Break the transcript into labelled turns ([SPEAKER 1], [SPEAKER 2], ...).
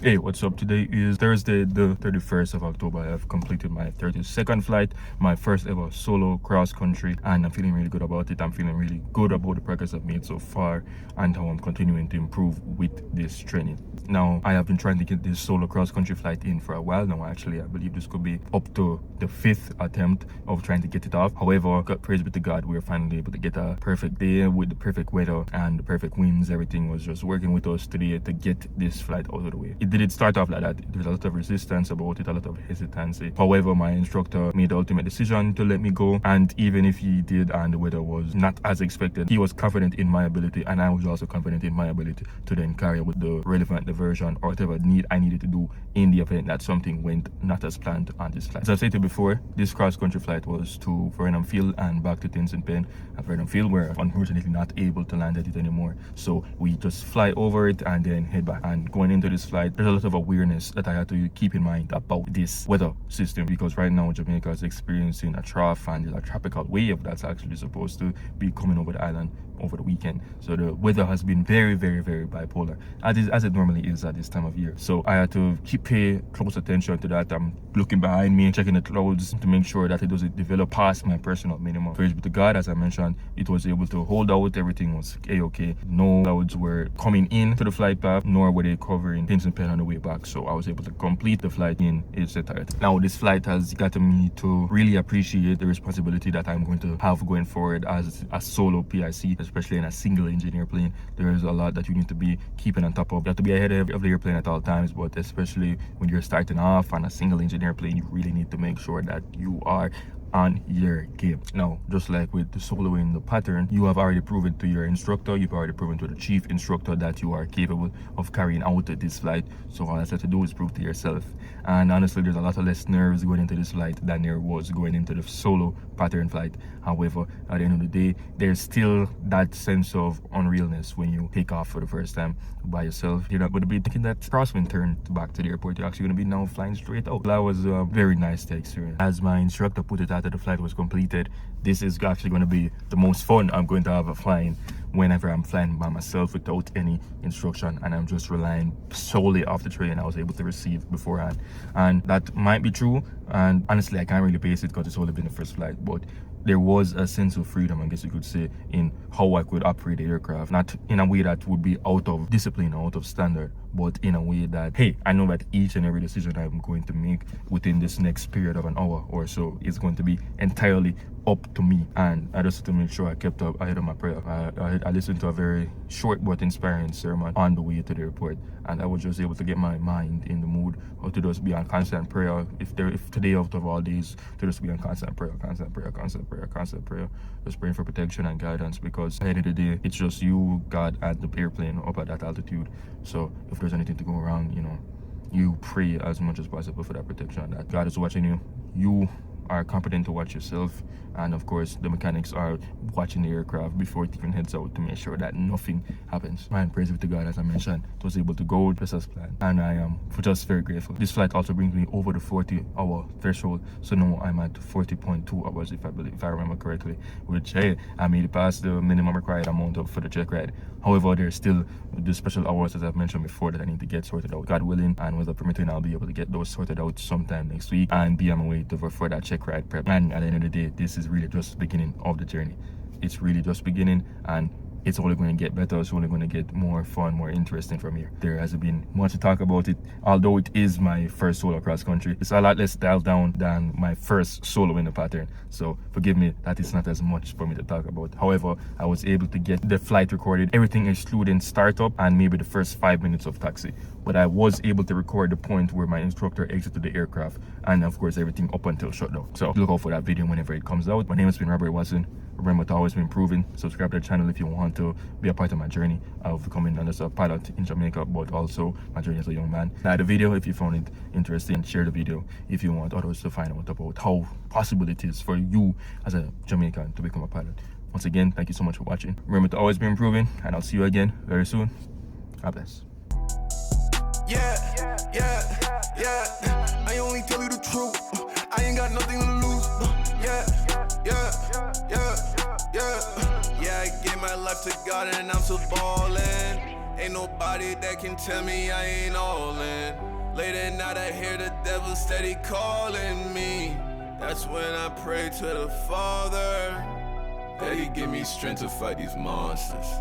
[SPEAKER 1] Hey, what's up? Today is Thursday, the 31st of October. I've completed my 32nd flight, my first ever solo cross country, and I'm feeling really good about it. I'm feeling really good about the progress I've made so far and how I'm continuing to improve with this training. Now, I have been trying to get this solo cross country flight in for a while now. Actually, I believe this could be up to the 5th attempt of trying to get it off. However, praise be to God, we were finally able to get a perfect day with the perfect weather and the perfect winds. Everything was just working with us today to get this flight out of the way. It didn't start off like that. There was a lot of resistance about it, a lot of hesitancy. However, my instructor made the ultimate decision to let me go, and even if he did and the weather was not as expected, he was confident in my ability, and I was also confident in my ability to then carry with the relevant diversion or whatever need I needed to do in the event that something went not as planned on this flight. As I've stated before, this cross-country flight was to Vernon Field and back to Tinson Pen. At Vernon Field, we're unfortunately not able to land at it anymore, so we just fly over it and then head back. And going into this flight, there's a lot of awareness that I had to keep in mind about this weather system, because right now Jamaica is experiencing a trough and there's a tropical wave that's actually supposed to be coming over the island over the weekend. So the weather has been very bipolar, as it normally is at this time of year. So I had to pay close attention to that. I'm looking behind me, checking the clouds to make sure that it doesn't develop past my personal minimum. Praise be to God, as I mentioned, it was able to hold out. Everything was a-okay. No clouds were coming in to the flight path, nor were they covering Tinson Pen on the way back. So I was able to complete the flight in its entirety. Now this flight has gotten me to really appreciate the responsibility that I'm going to have going forward as a solo PIC, especially in a single engineer plane. There is a lot that you need to be keeping on top of. You have to be ahead of the airplane at all times, but especially when you're starting off on a single engineer plane, you really need to make sure that you are on your game. Now, just like with the soloing the pattern, you have already proven to your instructor, you've already proven to the chief instructor that you are capable of carrying out this flight. So all that's have to do is prove to yourself. And honestly, there's a lot of less nerves going into this flight than there was going into the solo pattern flight. However, at the end of the day, there's still that sense of unrealness when you take off for the first time by yourself. You're not going to be thinking that crosswind turn back to the airport. You're actually going to be now flying straight out. That was a very nice experience. As my instructor put it after the flight was completed, this is actually going to be the most fun I'm going to have flying whenever I'm flying by myself without any instruction, and I'm just relying solely off the training I was able to receive beforehand. And that might be true, and honestly I can't really base it because it's only been the first flight, but there was a sense of freedom, I guess you could say, in how I could operate the aircraft. Not in a way that would be out of discipline or out of standard, but in a way that, hey, I know that each and every decision I'm going to make within this next period of an hour or so is going to be entirely up to me. And I just had to make sure I kept up ahead of my prayer. I listened to a very short but inspiring sermon on the way to the airport, and I was just able to get my mind in the mood or to just be on constant prayer. If today out of all days, to just be on constant prayer, just praying for protection and guidance, because at the end of the day, it's just you, God, and the airplane up at that altitude. So if there's anything to go wrong, you know, you pray as much as possible for that protection, that God is watching you. You are competent to watch yourself, and of course the mechanics are watching the aircraft before it even heads out to make sure that nothing happens. And praise be to God, as I mentioned, it was able to go just as planned, and I am just very grateful. This flight also brings me over the 40-hour threshold, so now I'm at 40.2 hours if I remember correctly, which, hey, I made it past the minimum required amount for the check ride. However, there's still the special hours, as I've mentioned before, that I need to get sorted out. God willing, and with the permitting, I'll be able to get those sorted out sometime next week and be on my way for that check ride prep. And at the end of the day, this is really just the beginning of the journey. It's really just beginning, and it's only going to get better. It's only going to get more fun, more interesting from here. There hasn't been much to talk about it, although it is my first solo cross country. It's a lot less dialed down than my first solo in the pattern, so forgive me that it's not as much for me to talk about. However, I was able to get the flight recorded, everything excluding startup and maybe the first 5 minutes of taxi, but I was able to record the point where my instructor exited the aircraft, and of course everything up until shutdown. So look out for that video whenever it comes out. My name has been Robert Watson. Remember to always be improving. Subscribe to the channel if you want to be a part of my journey of becoming not just a pilot in Jamaica, but also my journey as a young man. Like the video if you found it interesting, and share the video if you want others to find out about how possible it is for you as a Jamaican to become a pilot. Once again, thank you so much for watching. Remember to always be improving, and I'll see you again very soon. God bless.
[SPEAKER 2] Yeah. I only tell you the truth. I ain't got nothing to lose. Yeah, I gave my life to God and I'm still ballin'. Ain't nobody that can tell me I ain't all in. Late at night I hear the devil steady calling me. That's when I pray to the Father that he give me strength to fight these monsters.